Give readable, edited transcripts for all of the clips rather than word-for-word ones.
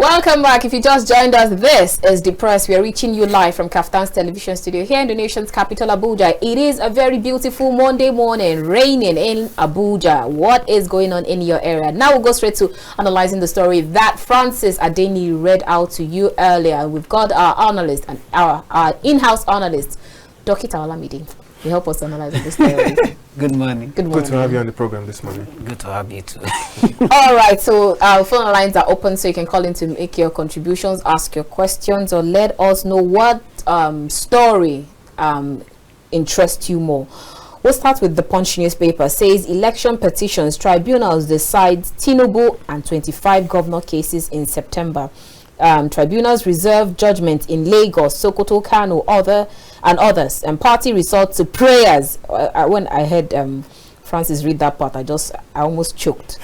Welcome back. If you just joined us, this is The Press. We are reaching you live from KAFTAN's television studio here in the nation's capital, Abuja. It is a very beautiful Monday morning, raining in Abuja. What is going on in your area? Now we'll go straight to analyzing the story that Francis Adeniyi read out to you earlier. We've got our analyst and our in-house analyst, Dr. Olamide. You help us analyze this story. Good morning. Good morning. Good to have you on the program this morning. Good to have you too. All right, so our phone lines are open, so you can call in to make your contributions, ask your questions, or let us know what story interests you more. We'll start with the Punch newspaper. Says election petitions, tribunals decide Tinubu and 25 governor cases in September. Tribunals reserve judgment in Lagos, Sokoto, Kano, others, and party resort to prayers. When I heard Francis read that part, I almost choked.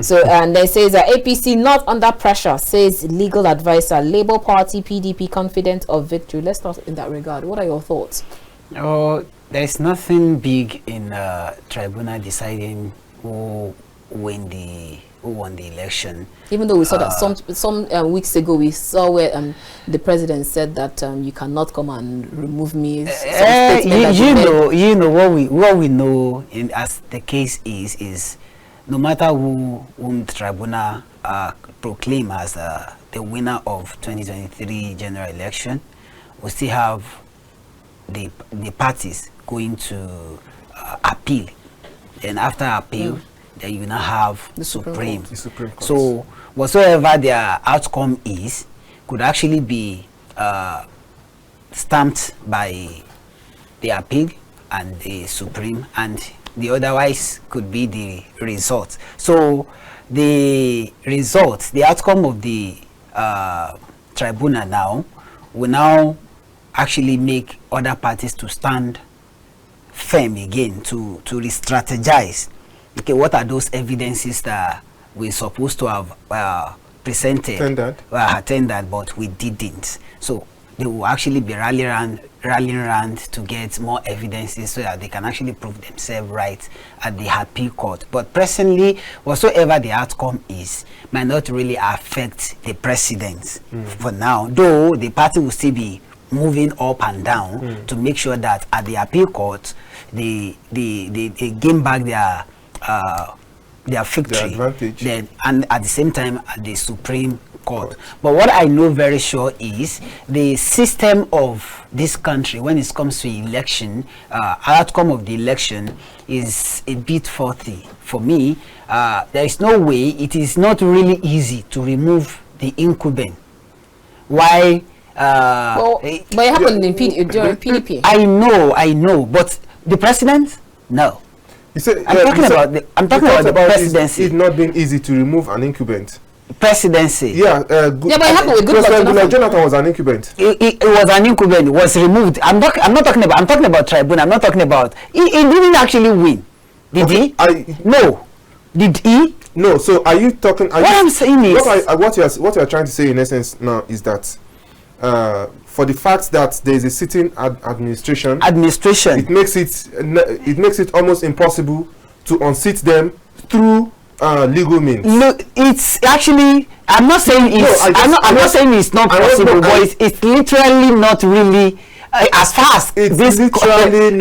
So, and they says APC not under pressure, says legal advisor. Labour Party, PDP confident of victory. Let's start in that regard. What are your thoughts? Oh, there's nothing big in tribunal deciding who won the election. Even though we saw that some weeks ago, we saw where the president said that you cannot come and remove me. You know what we know as the case is no matter whom the tribunal proclaim as the winner of 2023 general election, we still have the parties going to appeal, and after appeal. Then you now have the Supreme Court. So whatsoever their outcome is could actually be stamped by the appeal and the Supreme, and the otherwise could be the result. So the result, the outcome of the tribunal now will now actually make other parties to stand firm again, to re-strategize. Okay, what are those evidences that we're supposed to have presented, attended, but we didn't? So they will actually be rallying around to get more evidences so that they can actually prove themselves right at the appeal court. But presently, whatsoever the outcome is, might not really affect the president for now, though the party will still be moving up and down to make sure that at the appeal court, they gain back their victory, then, and at the same time at the Supreme Court. But what I know very sure is the system of this country when it comes to election, outcome of the election is a bit faulty. For me, there is no way, it is not really easy to remove the incumbent. Why? But it happened during PDP. I know, but the president, no. I'm talking about the presidency. It's not been easy to remove an incumbent. Presidency. Yeah, but it happened with good Jonathan was an incumbent. It was an incumbent. It was removed. I'm talking about tribunal. I'm not talking about. He didn't actually win. Did he? No. Did he? No. So are you talking? I'm saying is what you are trying to say in essence now is that for the fact that there is a sitting administration, it makes it almost impossible to unseat them through legal means. No, it's actually. I'm not saying it's. I'm not saying it's not possible, but it's literally not really. As far as it's this literally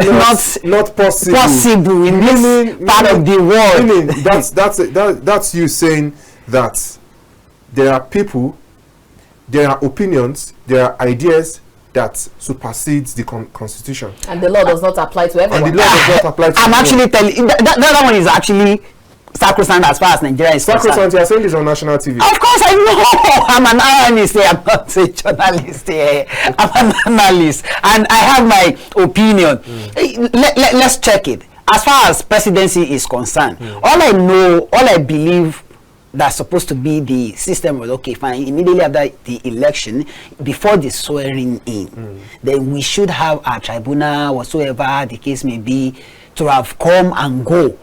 not possible in this part of the world. That's you saying that there are people. There are opinions, there are ideas that supersedes the constitution. And the law does not apply to everyone. And the law does not apply to I'm actually telling you, that one is actually sacrosanct as far as Nigeria is concerned. Sacrosanct, you are saying this on national TV. Of course I know. I'm an analyst here. I'm not a journalist here. I'm an analyst. And I have my opinion. Let's check it. As far as presidency is concerned, all I believe that's supposed to be the system was okay, fine. Immediately after the election, before the swearing in, then we should have our tribunal, whatsoever the case may be, to have come and go.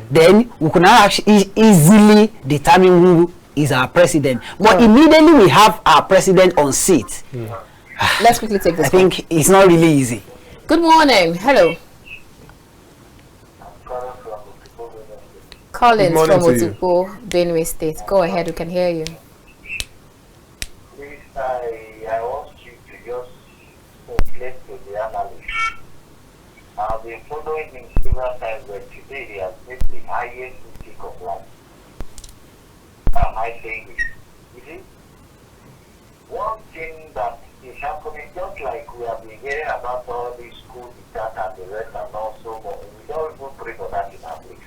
Then we can now actually easily determine who is our president. But immediately we have our president on seat. Let's quickly take this. I think it's not really easy. Good morning. Hello. Collins from Atiku, Benue State. Go ahead, we can hear you. Please, I want you to just explain to the analyst. I've been following him several times, but today he has made the highest mistake of life. How am I saying this? You see, one thing that is happening, just like we have been hearing about all these schools, that and the rest, and also we don't even pray for that in our place.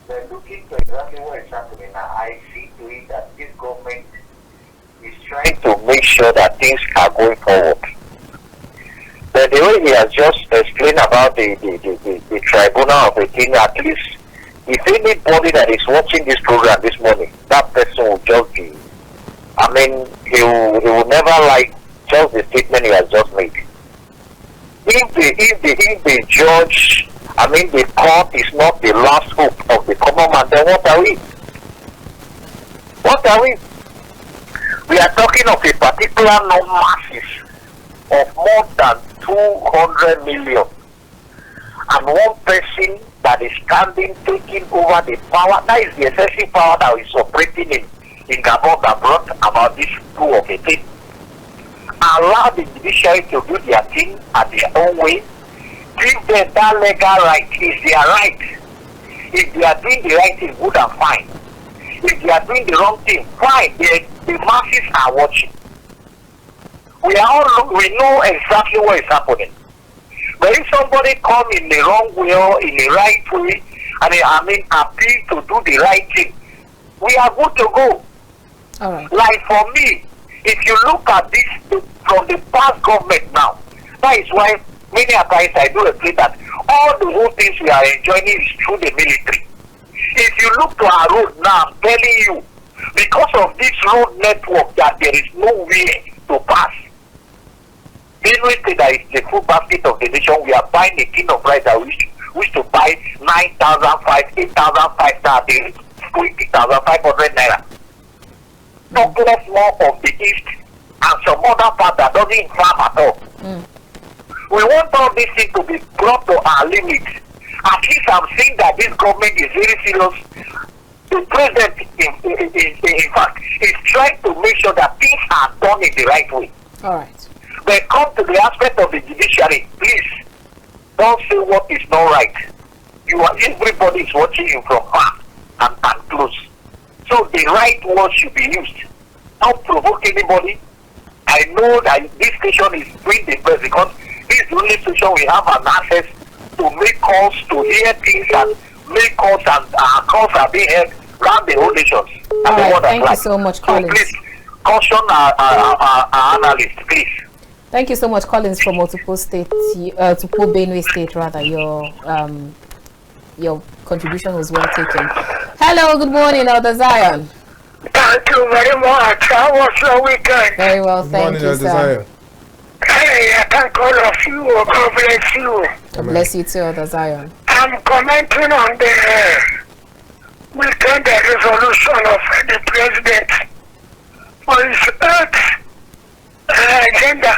But looking to exactly what is happening now, I see to it that this government is trying to make sure that things are going forward. But the way he has just explained about the tribunal of a thing, at least if anybody that is watching this program this morning, that person will just be, I mean, he will never like just the statement he has just made. If the judge, I mean the court is not the last hope of the common man, then what are we? What are we? We are talking of a particular masses of more than 200 million, and one person that is standing taking over the power. That is the excessive power that is operating in Gabon that brought about this coup of a thing. Allow the judiciary to do their thing at their own way. Give them that legal right. It's their right. If they are doing the right thing, good and fine. If they are doing the wrong thing, fine. The masses are watching. We know exactly what is happening. But if somebody come in the wrong way or in the right way, and appeal to do the right thing, we are good to go. All right. Like for me, if you look at this from the past government now, that is why many times I do agree that all the whole things we are enjoying is through the military. If you look to our road now, I'm telling you, because of this road network, that there is no way to pass. That is the full basket of the nation. We are buying a tin of rice that we used to buy 9,500, 8,500, 20,500 naira. Talk less more of the east and some other part that doesn't farm at all. We want all these things to be brought to our limits. At least I'm seeing that this government is very serious. The president, in fact, is trying to make sure that things are done in the right way. All right. But come to the aspect of the judiciary, please don't say what is not right. Everybody is watching you from far and close. So the right word should be used. Don't provoke anybody. I know that this station is doing the best because this is the only station we have an access to make calls, to hear things and make calls, and our calls are being heard around the whole nations. All right, thank you so much, Collins. So please caution our analysts, please. Thank you so much, Collins, from Otupo State, Otupo Benue State, rather. Your contribution was well taken. Hello, good morning, Elder Zion. Thank you very much. How was your weekend? Very well, thank you, sir. Hey, I thank all of you. God bless you. God bless you too, Elder Zion. I'm commenting on the weekend resolution of the president for his 8th agenda.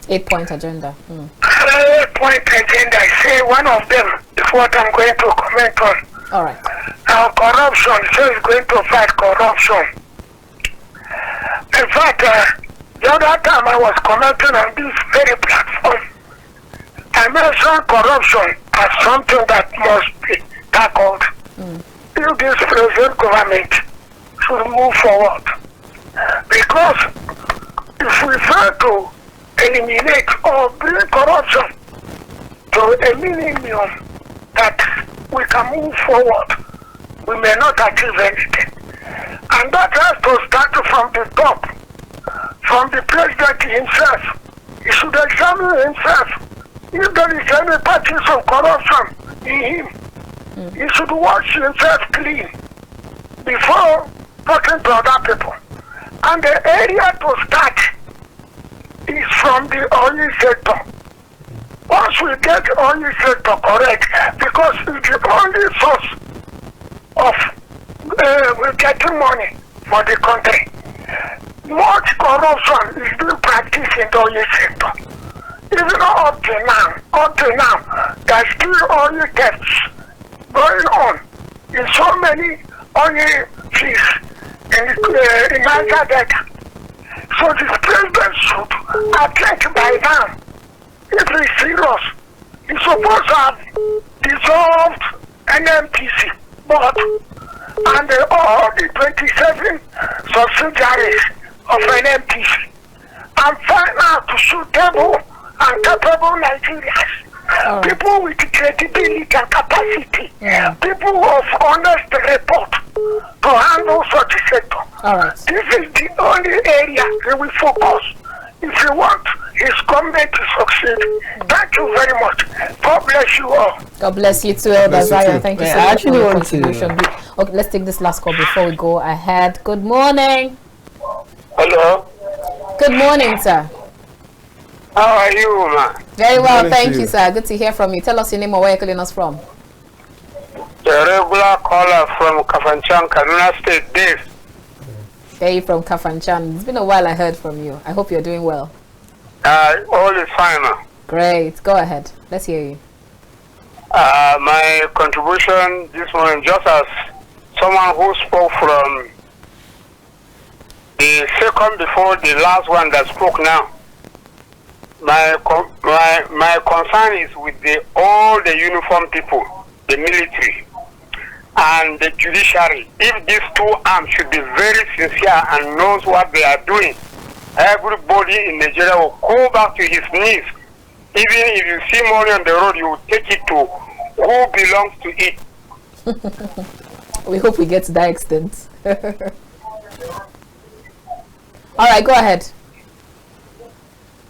8-point agenda. 8-point agenda. I say one of them is what I'm going to comment on. All right. Now, corruption. So he's going to fight corruption. In fact, the other time I was commenting on this very platform, I mentioned corruption as something that must be tackled. If this present government should move forward. Because if we fail to eliminate or bring corruption to a minimum that we can move forward, we may not achieve anything. And that has to start from the top, from the president himself. He should examine himself. If there is any patches of corruption in him, he should wash himself clean before talking to other people. And the area to start is from the oil sector. Once we get the oil sector correct, because it's the only source of we're getting money for the country. Much corruption is being practiced in the oil sector. Even up to now, there's still oil thefts going on in so many oil fields in Niger Delta. So this president should attend by now. If he's serious, he's supposed to have dissolved NMTC board and all the 27 subsidiaries of NMTC and find out to suitable and capable Nigerians. People with credibility and capacity, people of honest report to handle such a sector. This is the only area that we focus if you want his government to succeed. Thank you very much. God bless you all. God bless you too, Elder Zion. Thank you so much for your contribution. Okay, let's take this last call before we go ahead. Good morning. Hello. Good morning, sir. How are you, man? Very well, thank you, sir. Good to hear from you. Tell us your name or where you're calling us from. The regular caller from Kafanchan, Kaduna State, Dave. Dave from Kafanchan. It's been a while I heard from you. I hope you're doing well. All is fine, man. Great. Go ahead. Let's hear you. My contribution this morning, just as someone who spoke from the second before the last one that spoke now, my concern is with all the uniformed people, the military and the judiciary. If these two arms should be very sincere and knows what they are doing, everybody in Nigeria will go back to his knees. Even if you see money on the road, you will take it to who belongs to it. We hope we get to that extent. All right, go ahead.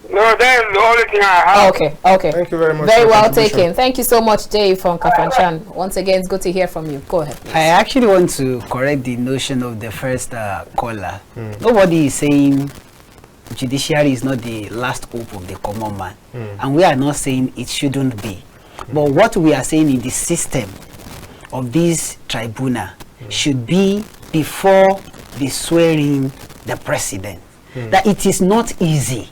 No, that is the only thing I have. Okay. Thank you very much. Very well taken. Thank you so much, Dave from Kafanchan. Once again, it's good to hear from you. Go ahead, please. I actually want to correct the notion of the first caller. Nobody is saying judiciary is not the last hope of the common man. And we are not saying it shouldn't be. But what we are saying in the system of this tribunal should be before the swearing the president. That it is not easy.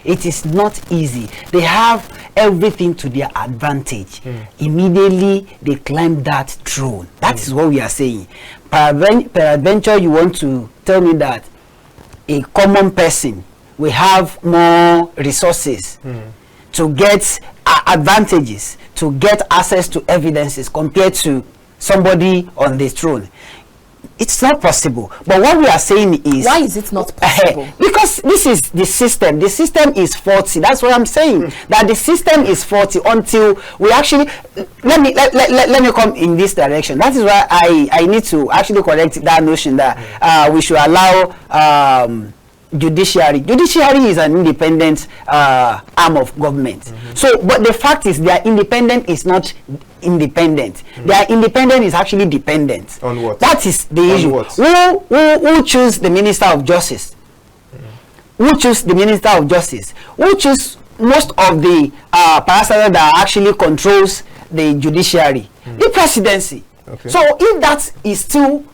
It is not easy. They have everything to their advantage. Immediately they climb that throne. That is what we are saying. Peradventure, you want to tell me that a common person will have more resources to get advantages, to get access to evidences compared to somebody on the throne. It's not possible. But what we are saying is, why is it not possible? Because this is the system. The system is faulty. That's what I'm saying. That the system is faulty until we actually let me come in this direction. That is why I need to actually correct that notion that we should allow judiciary. Judiciary is an independent arm of government. So, but the fact is, their independent is not independent. Their independent is actually dependent. On what? That is the issue. Who choose the Minister of Justice? Who choose the Minister of Justice? Who choose most of the parastatal that actually controls the judiciary? The presidency. So if that is still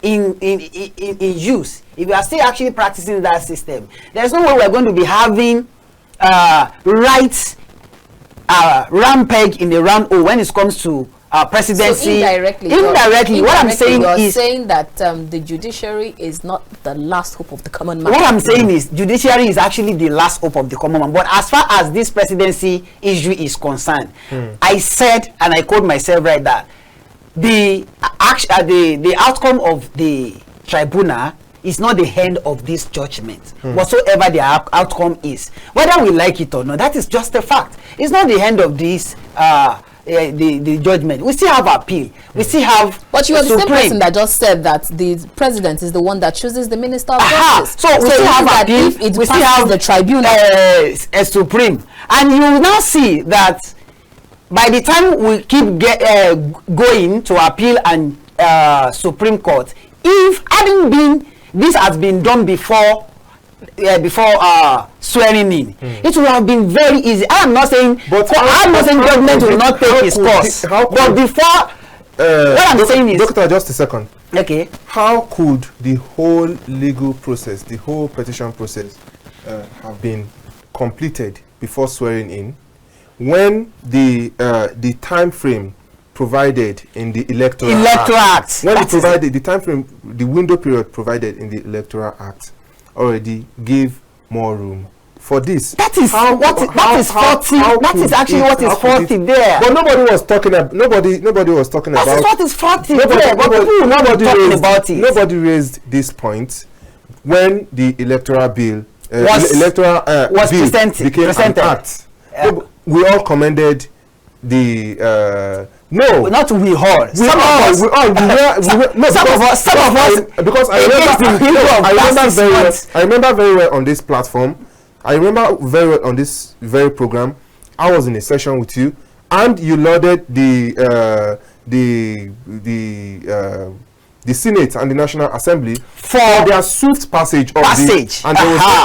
in use, if we are still actually practicing that system, there's no way we're going to be having rights round peg in the round hole when it comes to presidency. So indirectly, what I'm saying is saying that the judiciary is not the last hope of the common man. What I'm saying is judiciary is actually the last hope of the common man. But as far as this presidency issue is concerned, I said, and I quote myself right, that the outcome of the tribunal is not the end of this judgment. Whatsoever the outcome is, whether we like it or not, that is just a fact. It's not the end of this the judgment. We still have appeal. We still have. But you are the same person that just said that the president is the one that chooses the Minister of Justice. So we still have appeal. If it we still have the tribunal, a supreme, and you will now see that by the time we keep going to appeal and Supreme Court, if hadn't been this has been done before swearing in, it would have been very easy. I am not saying government will not take its course, but before what I'm saying is, Doctor, just a second. Okay, how could the whole legal process, the whole petition process, have been completed before swearing in, when the time frame provided in the Electoral Act, when it provided the time frame, the window period provided in the Electoral Act already gave more room for this. That is that is actually what is faulty there. But nobody was talking about. Nobody was talking about. That is what is faulty there. But people will not be talking about it. Nobody raised this point when the electoral bill was became an act. We all commended the. No, not we all. Some of us. Because I remember very well on this platform. I remember very well on this very program. I was in a session with you, and you lauded the Senate and the National Assembly for their swift passage of this. And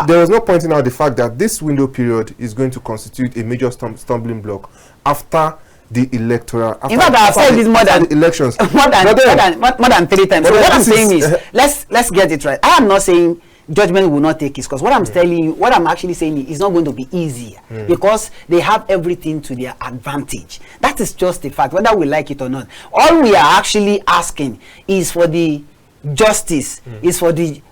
there was no pointing out the fact that this window period is going to constitute a major stumbling block after the electoral. In fact, I've said this more than elections, more than 3 times. So what I'm saying is, let's get it right. I am not saying judgment will not take its course. What I'm telling you, what I'm actually saying is not going to be easier because they have everything to their advantage. That is just the fact, whether we like it or not. All we are actually asking is for the justice, is for the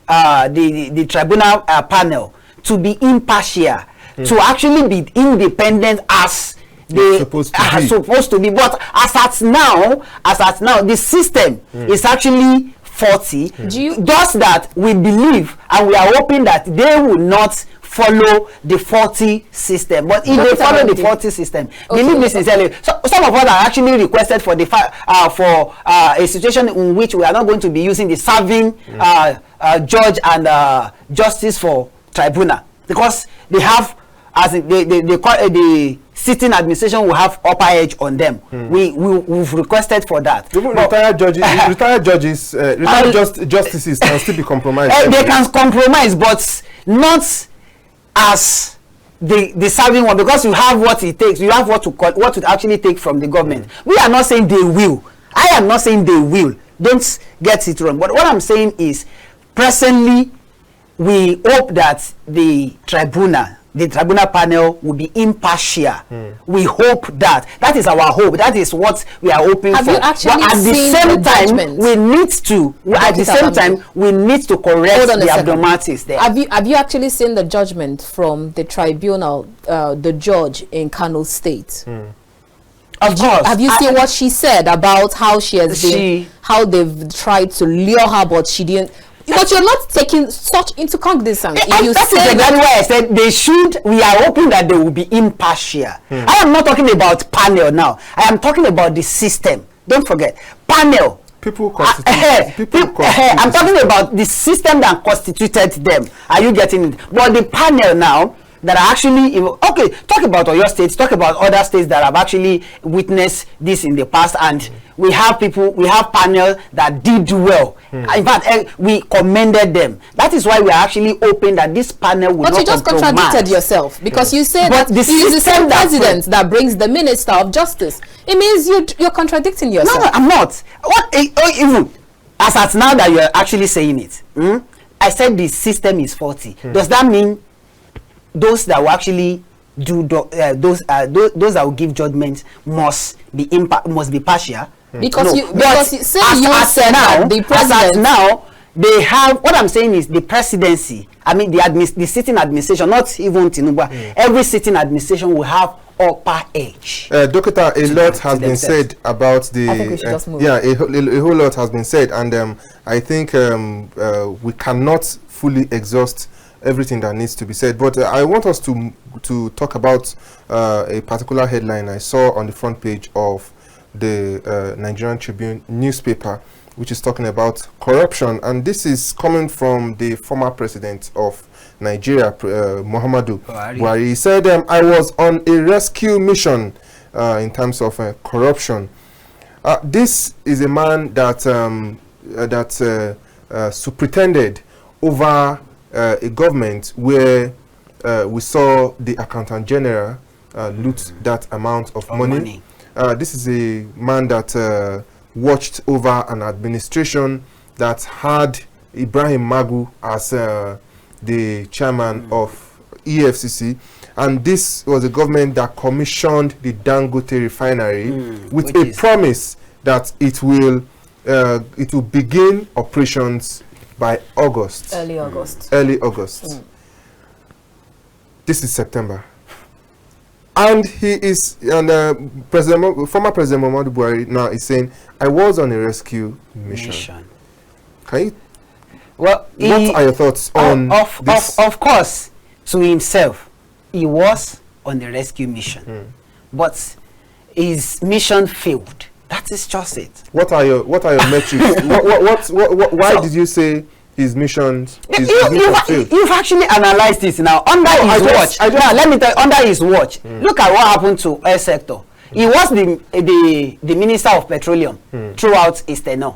tribunal panel to be impartial, to actually be independent as they are supposed to be. But as at now, the system is actually faulty. Just that we believe and we are hoping that they will not follow the faulty system. But if they follow the faulty system, believe me sincerely, some of us are actually requested for the for a situation in which we are not going to be using the serving judge and justice for tribunal, because they have, as the sitting administration will have upper edge on them. We've requested for that. Even retired justices can still be compromised. They can compromise, but not as the serving one, because you have what it takes. You have what to actually take from the government. We are not saying they will. I am not saying they will. Don't get it wrong. But what I'm saying is, presently, we hope that the tribunal panel will be impartial. We hope that. That is our hope. That is what we are hoping for. But at the same time, we need to correct the abnormalities there. Have you actually seen the judgment from the tribunal, the judge in Kano State? Of course. Have you seen what she said about how how they've tried to lure her, but she didn't? But you're not taking such into cognizance. That is exactly why I said they should. We are hoping that they will be impartial. I am not talking about panel now. I am talking about the system. Don't forget, panel. I'm talking about the system that constituted them. Are you getting it? But the panel now that are actually talk about your states, talk about other states that have actually witnessed this in the past, and we have panel that did well. In fact, we commended them. That is why we are actually hoping that this panel will not compromise. But you just contradicted yourself, because you said that it is the same president that brings the Minister of Justice. It means you're contradicting yourself. No, I'm not. Even as at now that you're actually saying it, I said the system is faulty. Does that mean those that will actually do those that will give judgment must be partial? Because no. the president now they have, what I'm saying is the presidency, I mean the sitting administration, not even Tinubu, every sitting administration will have upper edge. Doctor, a lot has been said about the I think we should just move. a whole lot has been said, and I think we cannot fully exhaust everything that needs to be said, but I want us to talk about a particular headline I saw on the front page of the Nigerian Tribune newspaper, which is talking about corruption, and this is coming from the former president of Nigeria, Muhammadu Buhari. He said, I was on a rescue mission in terms of corruption. This is a man that superintended over a government where we saw the accountant general loot that amount of money. This is a man that watched over an administration that had Ibrahim Magu as the chairman of EFCC, and this was a government that commissioned the Dangote refinery with a promise that it will begin operations by August. Early August. Early August. This is September. And he is, and former President Muhammadu Buhari now is saying, I was on a rescue mission. Can you? Well, what are your thoughts on this? Of course, to himself, he was on a rescue mission, but his mission failed. That is just it. What are your metrics? Why did you say his mission failed? You've actually analyzed this now under his watch. Now let me tell you, under his watch, look at what happened to air sector. He was the Minister of Petroleum throughout his tenure,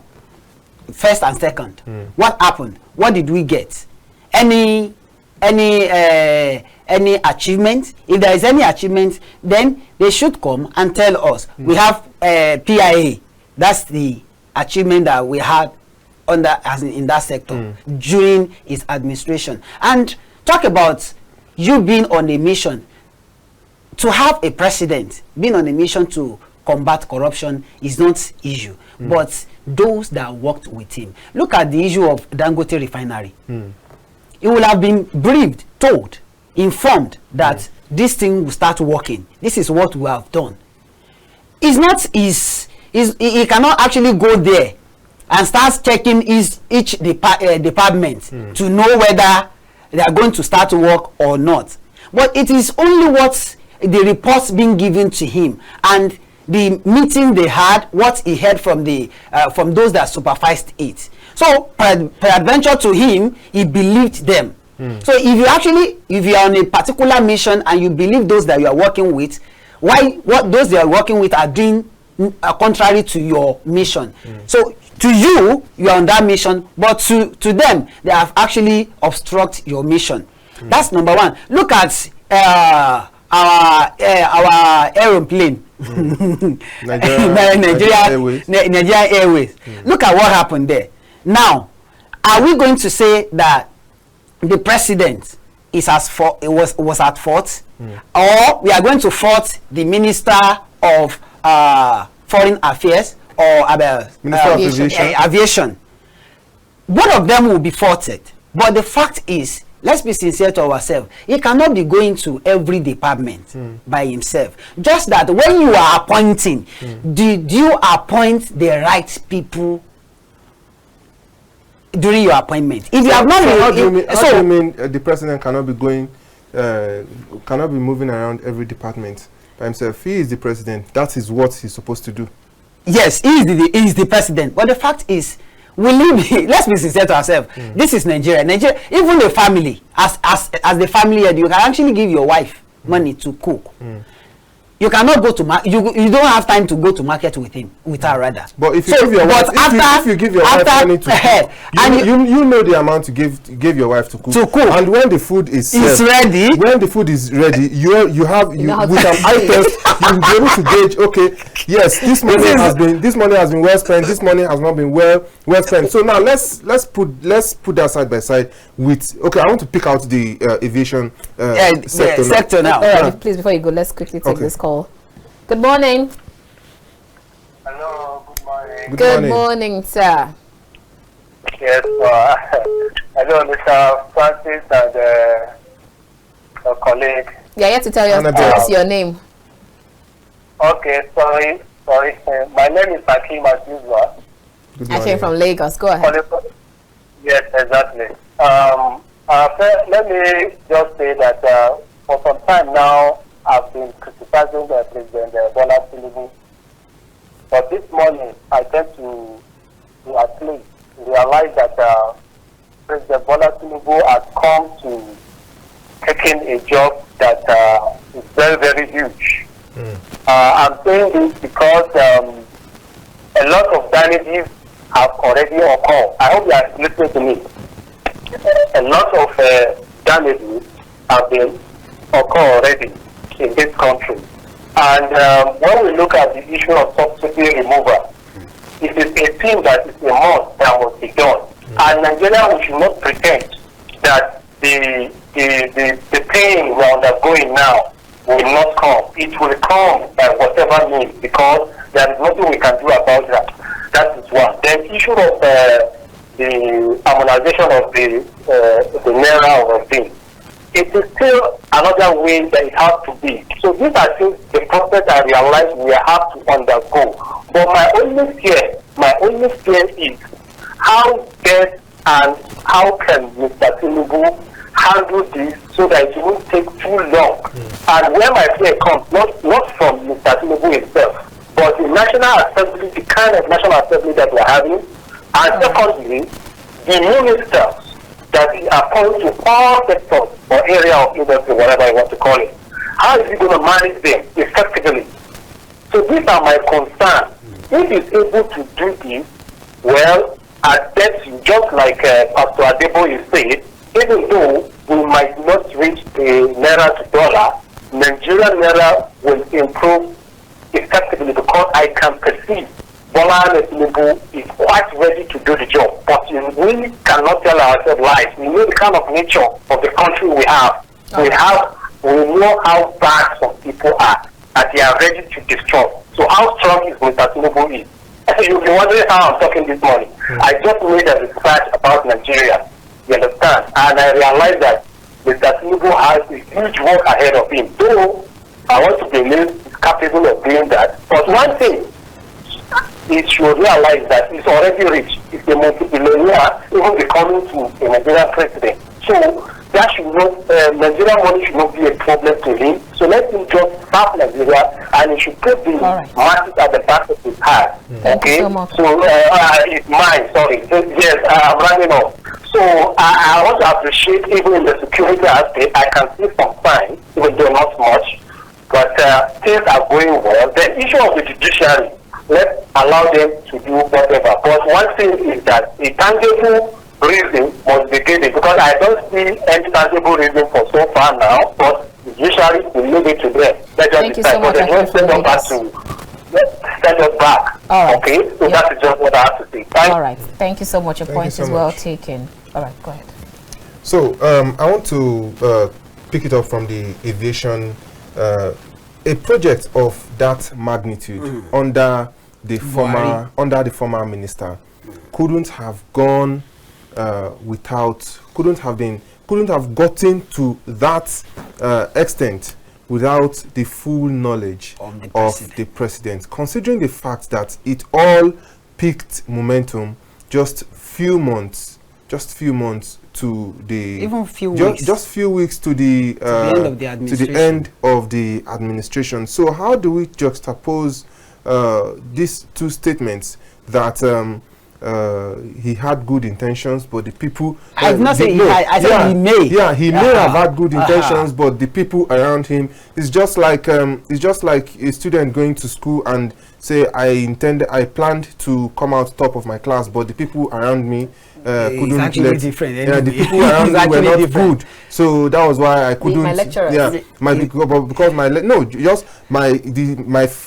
first and second. What happened? What did we get? Any achievement? If there is any achievement, then they should come and tell us. We have PIA. That's the achievement that we had in that sector during his administration. And talk about you being on a mission. To have a president being on a mission to combat corruption is not issue, but those that worked with him. Look at the issue of Dangote refinery. He will have been briefed, told, informed that this thing will start working. This is what we have done. It's not he cannot actually go there and start checking each department to know whether they are going to start work or not. But it is only what the reports being given to him and the meeting they had, what he heard from those that supervised it. So peradventure to him, he believed them. So if you are on a particular mission and you believe those that you are working with, what those they are working with are doing contrary to your mission. So to you are on that mission, but to them they have actually obstructed your mission. That's number one. Look at our aeroplane. Nigeria Airways. Look at what happened there. Now, are we going to say that the president was at fault, or we are going to fault the Minister of Foreign Affairs or Aviation? Both of them will be faulted. But the fact is, let's be sincere to ourselves. He cannot be going to every department by himself. Just that when you are appointing, did you appoint the right people during your appointment? If you have not, how do you mean the president cannot be going, cannot be moving around every department by himself? He is the president. That is what he's supposed to do. Yes, he is the president. But the fact is, let's be sincere to ourselves. This is Nigeria. Even the family, as the family head, you can actually give your wife money to cook. You cannot go to market. You don't have time to go to market with her rather. But if you give your wife, if you give your wife money to cook, you know the amount to give your wife to cook. And when the food is ready, you have with an eye test, you'll be able to gauge. Okay, yes, this money has been well spent. This money has not been well spent. So now let's put that side by side with. Okay, I want to pick out the aviation sector now. Please, before you go, let's quickly take this call. Good morning. Hello, good morning. Good morning, sir. Yes, hello, Mr. Francis and your colleague. Yeah, you have to tell us your name. Okay, sorry. My name is Hakim Azizwa. I came from Lagos. Go ahead. Yes, exactly. Let me just say that for some time now, I've been criticizing President Bola Tinubu. But this morning, I tend to at least realize that President Bola Tinubu has come to taking a job that is very, very huge. I'm saying this because a lot of damages have already occurred. I hope you are listening to me. A lot of damages have been occurred already in this country. And when we look at the issue of subsidy removal, it is a thing that is a must that must be done. And Nigeria, we should not pretend that the pain we are undergoing now will not come. It will come by whatever means, because there is nothing we can do about that. That is one. The issue of the harmonization of the naira or thing, it is still another way that it has to be. So these are things, the process I realize we have to undergo. But my only fear is how best and how can Mr. Tinubu handle this so that it won't take too long. And where my fear comes, not from Mr. Tinubu himself, but the National Assembly, the kind of National Assembly that we're having, and secondly, the ministers that he appoints to all sectors or area of industry, whatever you want to call it. How is he going to manage them effectively? So these are my concerns. If he's able to do this, well, at best, just like Pastor Adeniyi said, even though we might not reach the naira to dollar, Nigerian naira will improve effectively because I can perceive Bola Tinubu is quite ready to do the job. But we cannot tell ourselves lies. We know the kind of nature of the country we have. We know how bad some people are, and they are ready to destroy. So how strong is Mr. Tinubu is? You'll be wondering how I'm talking this morning. I just made a research about Nigeria. You understand? And I realized that Mr. Tinubu has a huge work ahead of him. Though I want to believe he's capable of doing that. But one thing, he should realize that he's already rich. He's a multi-billionaire, even becoming to a Nigerian president. So that should not, Nigerian money should not be a problem to him. So let him just start Nigeria, and he should put the masses at the back of his heart. Okay? So it's mine, sorry. Yes, I'm running off. So I want to appreciate, even in the security aspect, I can see some signs, even though not much, but things are going well. The issue of the judiciary, let's allow them to do whatever. But one thing is that a tangible reason must be given, because I don't see any tangible reason for so far now, but usually we leave it to them. Thank you so much. Send us back. Okay, so that is just what I have to say. All right, thank you so much. Your point is well taken. All right, go ahead. So I want to pick it up from the aviation. A project of that magnitude under the former minister couldn't have gone couldn't have gotten to that extent without the full knowledge of the president, considering the fact that it all picked momentum just few months to the just few weeks to the end of the administration. So how do we juxtapose these two statements that he had good intentions, but the people I did not say he had, I said he may. Yeah, he may have had good intentions, but the people around him, it's just like a student going to school and say, I planned to come out top of my class, but the people around me couldn't actually different. Anyway. Yeah, the people around me were not good, so that was why I couldn't. My lecturers. Yeah, because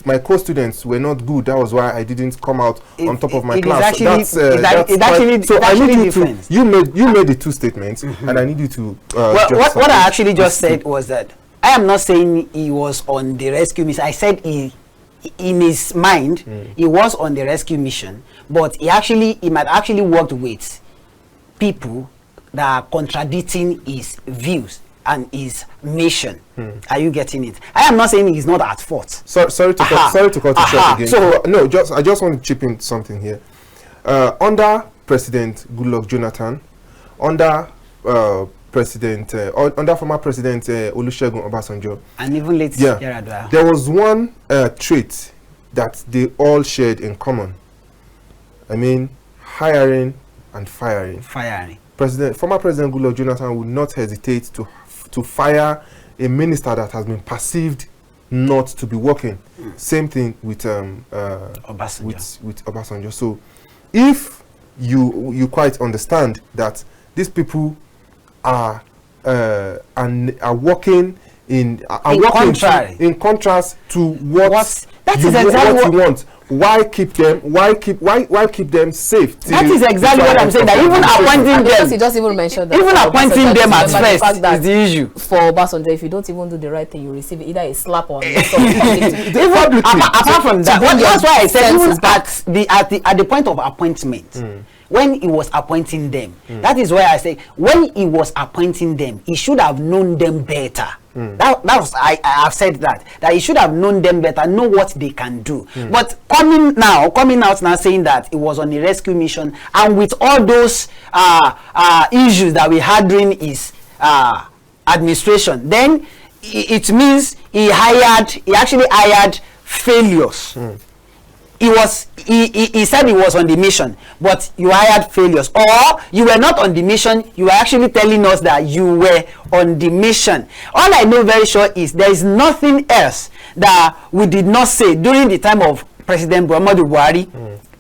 my co-students were not good. That was why I didn't come out on top of my class. So I need you to. You made the two statements, and I need you to. What I actually just said was that I am not saying he was on the rescue mission. I said he, in his mind, he was on the rescue mission, but he might actually worked with people that are contradicting his views and his mission. Are you getting it? I am not saying he's not at fault. Sorry to cut you short again. So no, I just want to chip in something here. Under President Goodluck Jonathan, under former President Olusegun Obasanjo, and even late Yaradua, there was one trait that they all shared in common. I mean, hiring and firing. Former President Goodluck Jonathan would not hesitate to fire a minister that has been perceived not to be working. Same thing with Obasanjo. With Obasanjo. So, if you quite understand that these people are working in contrast to what you want. Why keep them safe? That is exactly what I'm saying. That even appointing them, he just even mentioned that. Even appointing them at first is the issue. For Obasanjo, if you don't even do the right thing, you receive either a slap or apart from that, that's why I said even at the point of appointment, when he was appointing them. That is why I say when he was appointing them, he should have known them better. That was I have said that he should have known them better, know what they can do. But coming out now saying that it was on a rescue mission, and with all those issues that we had during his administration, then it means he actually hired failures. He said he was on the mission, but you hired failures, or you were not on the mission. You were actually telling us that you were on the mission. All I know very sure is there is nothing else that we did not say during the time of President Buhari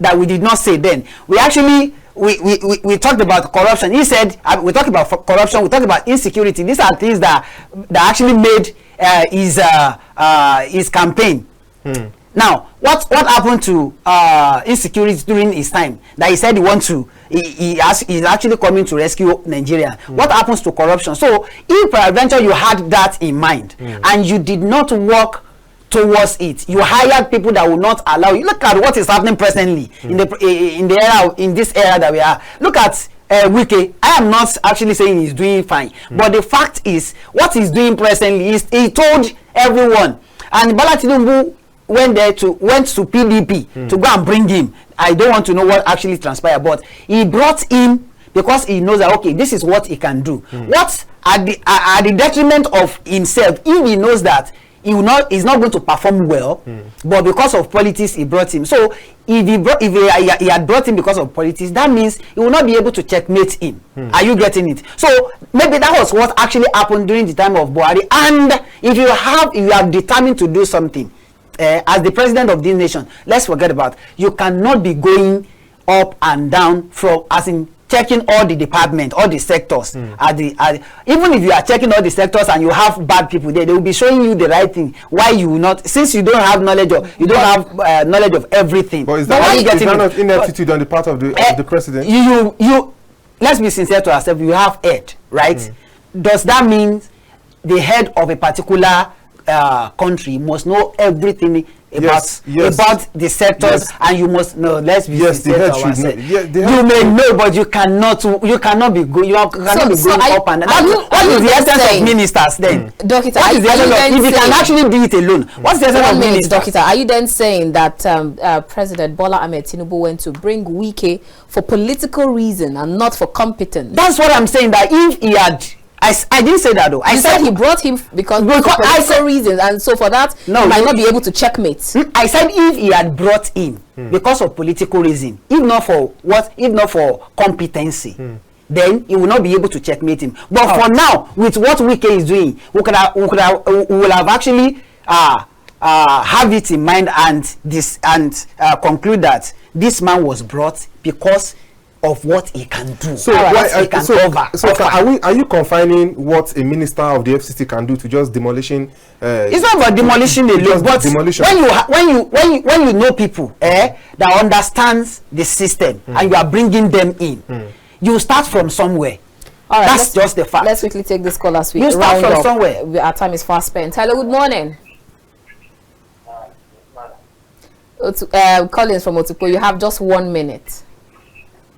that we did not say then. We actually we talked about corruption. He said we talked about corruption. We talked about insecurity. These are things that actually made his campaign. Now, what happened to insecurity during his time? That he said he's actually coming to rescue Nigeria. What happens to corruption? So, if peradventure you had that in mind and you did not work towards it, you hired people that will not allow you. Look at what is happening presently in this era that we are. Look at Wike. I am not actually saying he's doing fine, but the fact is, what he's doing presently is he told everyone, and Bola Tinubu went to PDP to go and bring him. I don't want to know what actually transpired, but he brought him because he knows that okay, this is what he can do. What at the detriment of himself, if he knows that he's not going to perform well, but because of politics he brought him. So if he had brought him because of politics, that means he will not be able to checkmate him. Are you getting it? So maybe that was what actually happened during the time of Buhari. And if you are determined to do something as the president of this nation, let's forget about, you cannot be going up and down from, as in checking all the departments, all the sectors. Even if you are checking all the sectors and you have bad people there, they will be showing you the right thing. Why you will not, since you don't have knowledge of, knowledge of everything. But is that not ineptitude on the part of the president? You let's be sincere to ourselves. You have head, right? Does that mean the head of a particular country must know everything about the sectors, and you must know? Let's be sincere to ourselves. You may know, but you cannot be going. You cannot be going up and down. What is the essence of ministers then? Doctor, what is the essence of, if you can actually do it alone? What's the essence of ministers? Doctor, are you then saying that President Bola Ahmed Tinubu went to bring Wike for political reason and not for competence? That's what I'm saying. That if he had, I didn't say that though. I said he brought him because for political reasons, and so for that he might not be able to checkmate. I said if he had brought him because of political reason, if not for competency, then he will not be able to checkmate him. But for now, with what Wike is doing, we will have actually have it in mind and conclude that this man was brought because of what he can do. So, are you confining what a minister of the FCC can do to just demolishing? It's not about demolition alone, but demolition. when you know people that understands the system and you are bringing them in, you start from somewhere. All right, that's just the fact. Let's quickly take this call as we round start from up. Somewhere. Our time is fast spent. Hello, good morning. Collins from Otupo, you have just 1 minute.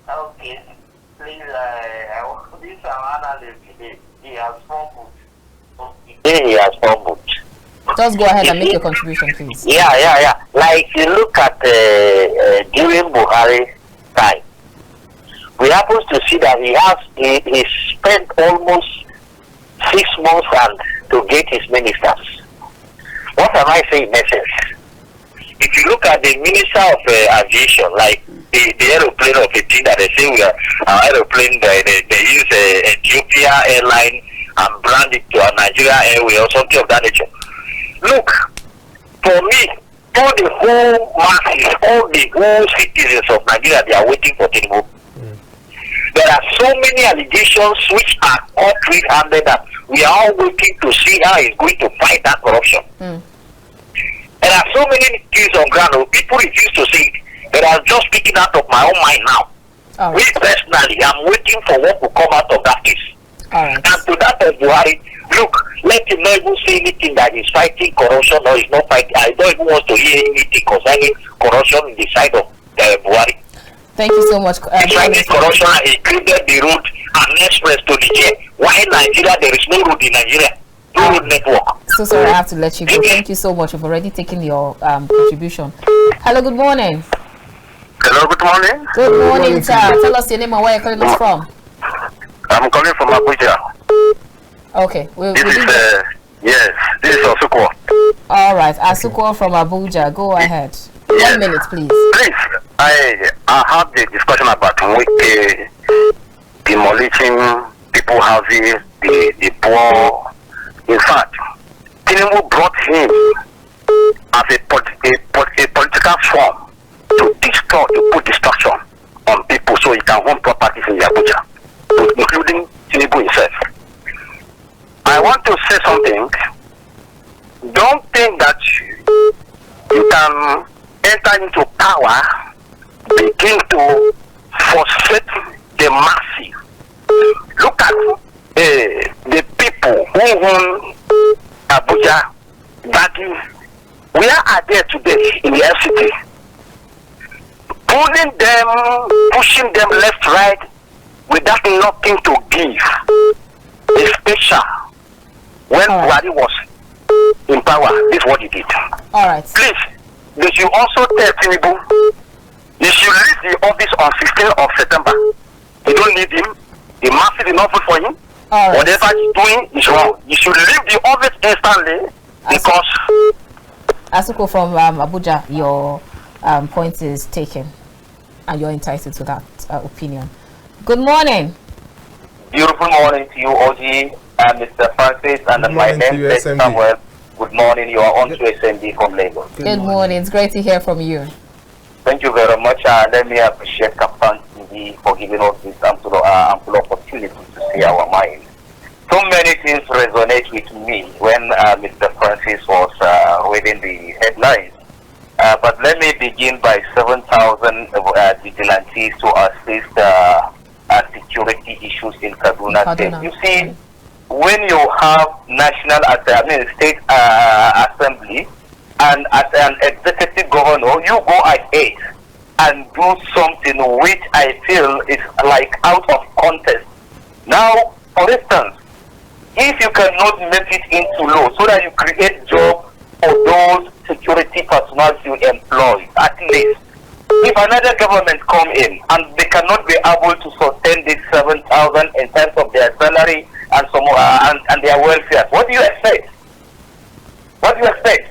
Okay, please, this analyst today, he has fumbled. He has fumbled. Just go ahead and make your contribution, please. Yeah. Like, you look at during Buhari time, we happen to see that he spent almost 6 months to get his ministers. What am I saying in essence? If you look at the Minister of Aviation, like the aeroplane of a thing that they say we are aeroplane, they use Ethiopia airline and brand it to a Nigeria Airway or something of that nature. Look, for me, all the whole masses, all the whole citizens of Nigeria, they are waiting for Tinubu. There are so many allegations which are concrete-handed that we are all waiting to see how he's going to fight that corruption. There are so many things on ground. People refuse to see it. But I'm just speaking out of my own mind now. Me personally, I'm waiting for what will come out of that case. And to that of Buhari, look, let him not even say anything that he's fighting corruption or he's not fighting. I don't even want to hear anything concerning corruption in the side of Buhari. Thank you so much. He fighted corruption and he created the route and express to Nigeria. Why Nigeria? There is no road in Nigeria. No road network. So sorry, I have to let you go. Thank you so much. You've already taken your contribution. Hello, good morning. Hello, good morning. Good morning, sir. Tell us your name and where you're calling us from. I'm calling from Abuja. Okay. Yes, this is Asuko. All right, Asuko from Abuja. Go ahead. Yes. 1 minute, please. Please, I have the discussion about demolishing people houses, the poor. In fact, Tinubu brought him as a political form to destroy, to put destruction on people so he can own properties in Abuja, including Tinubu himself. I want to say something. Don't think that you can enter into power, begin to frustrate the masses. Look at the people who own Abuja, Bagi. Where are they today in the FCT? Pulling them, pushing them left, right, without nothing to give. Especially when Buhari was in power, this is what he did. All right. Please, they should also tell Tinubu he should leave the office on 16th of September. You don't need him. The masses did not vote for him. Right. Whatever he's doing is wrong. You should leave the office instantly because... Asuko from Abuja, your point is taken and you're entitled to that opinion. Good morning. Beautiful morning to you, Orji, and Mr. Francis, and my name is Samuel. Good morning. You are on to SMD from Lagos. Good morning. It's great to hear from you. Thank you very much. Let me appreciate KAFTAN TV for giving us this ample opportunity to say our mind. So many things resonate with me when Mr. Francis was reading the headlines. But let me begin by 7,000 vigilantes to assist security issues in Kaduna State. You see, when you have state assembly and as an executive governor, you go ahead and do something which I feel is like out of context. Now, for instance, if you cannot make it into law so that you create jobs for those security personnel you employ, at least, if another government come in and they cannot be able to sustain this 7,000 in terms of their salary and some and their welfare, what do you expect? What do you expect?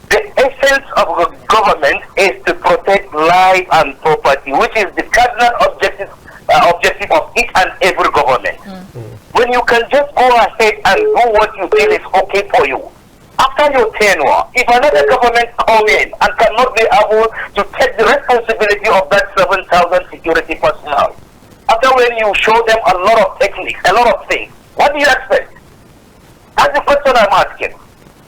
The essence of the government is to protect life and property, which is the cardinal objective of each and every government. When you can just go ahead and do what you feel is okay for you, after your tenure, if another government come in and cannot be able to take the responsibility of that 7,000 security personnel, after when you show them a lot of techniques, a lot of things, what do you expect? That's the question I'm asking.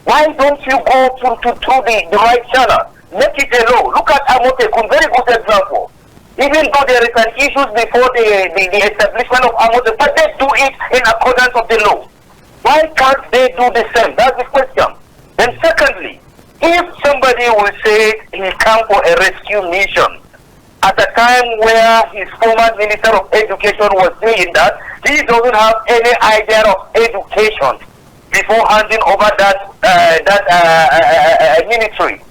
Why don't you go through the right channel? Make it a law. Look at Amotekun, very good example. Even though there is an issue before the establishment of Amotekun, but they do it in accordance of the law. Why can't they do the same? That's the question. Then secondly, if somebody will say he came for a rescue mission at a time where his former Minister of Education was saying that he doesn't have any idea of education before handing over that ministry.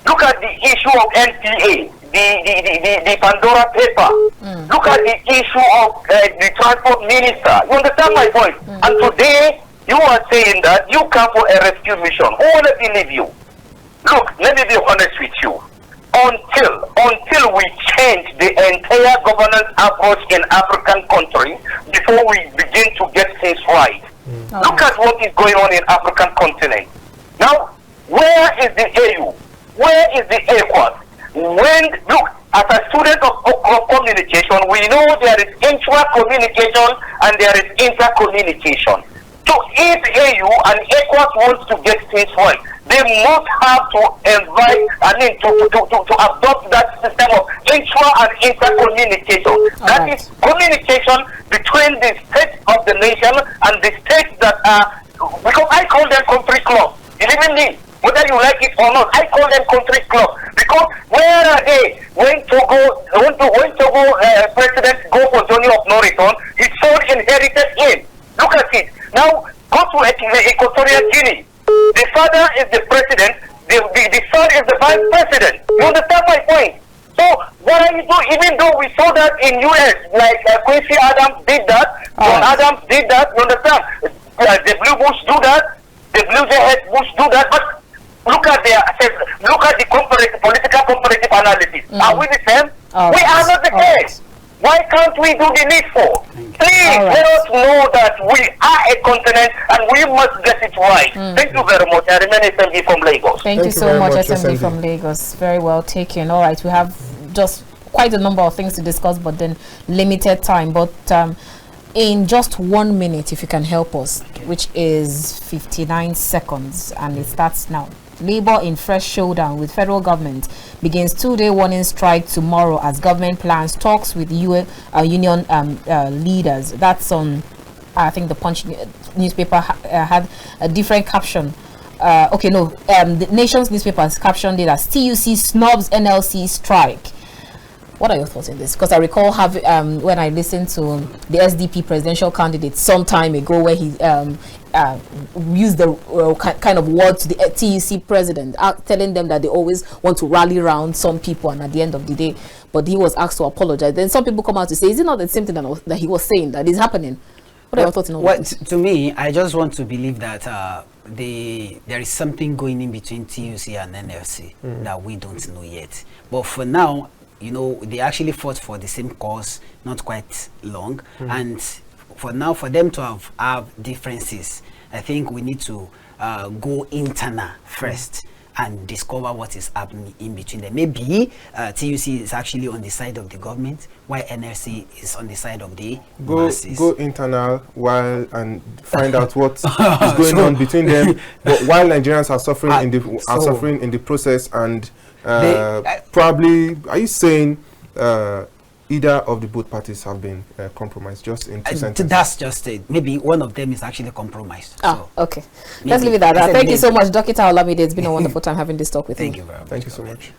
Look at the issue of NPA, the Pandora paper. Look at the issue of the transport minister. You understand my point? And today, you are saying that you come for a rescue mission. Who will believe you? Look, let me be honest with you. Until we change the entire governance approach in African countries before we begin to get things right. Look at what is going on in African continent. Now, where is the AU? Where is the ECOWAS? Look, as a student of communication, we know there is intra-communication and there is inter-communication. So if AU and ECOWAS wants to get things right, they must have to to adopt that system of intra and inter-communication. That is communication between the states of the nation and the states that are, because I call them country clubs. Believe me, whether you like it or not. I call them country club because where are they? When Togo President go for journey of no return, his son inherited him. Look at it. Now go to Equatorial Guinea. The father is the president. The son is the vice president. You understand my point? So what are you doing? Even though we saw that in US, like Quincy Adams did that, John Adams did that. You understand? The Blue Bush do that. The Blue Head Bush do that. But look at the political comparative analysis. Are we the same? We are not the same. Why can't we do the needful? Please let us know that we are a continent and we must get it right. Thank you very much. I remain SMD from Lagos. Thank you so much, SMD from Lagos. Very well taken. All right, we have just quite a number of things to discuss, but then limited time. But in just 1 minute, if you can help us, which is 59 seconds, and it starts now. Labour in fresh showdown with federal government begins 2-day warning strike tomorrow as government plans talks with union leaders. That's on, I think the Punch newspaper had a different caption. The Nation's newspaper's captioned it as TUC snubs NLC strike. What are your thoughts on this? Because I recall when I listened to the SDP presidential candidate some time ago, where he used the kind of word to the TUC president, telling them that they always want to rally around some people, and at the end of the day, but he was asked to apologize. Then some people come out to say, is it not the same thing that he was saying that is happening? What are your thoughts on this? To me, I just want to believe that there is something going in between TUC and NLC that we don't know yet. But for now, you know, they actually fought for the same cause not quite long, and for now, for them to have differences, I think we need to go internal first and discover what is happening in between them. Maybe TUC is actually on the side of the government, while NLC is on the side of the masses. Go internal and find out what is going on between them. But while Nigerians are suffering suffering in the process, and probably, are you saying either of the both parties have been compromised? Just in 2 sentences. That's just it. Maybe one of them is actually compromised. Okay. Let's leave it at that. Thank you so much, Dr. Olamide. It's been a wonderful time having this talk with you. Thank you very much. Thank you so much.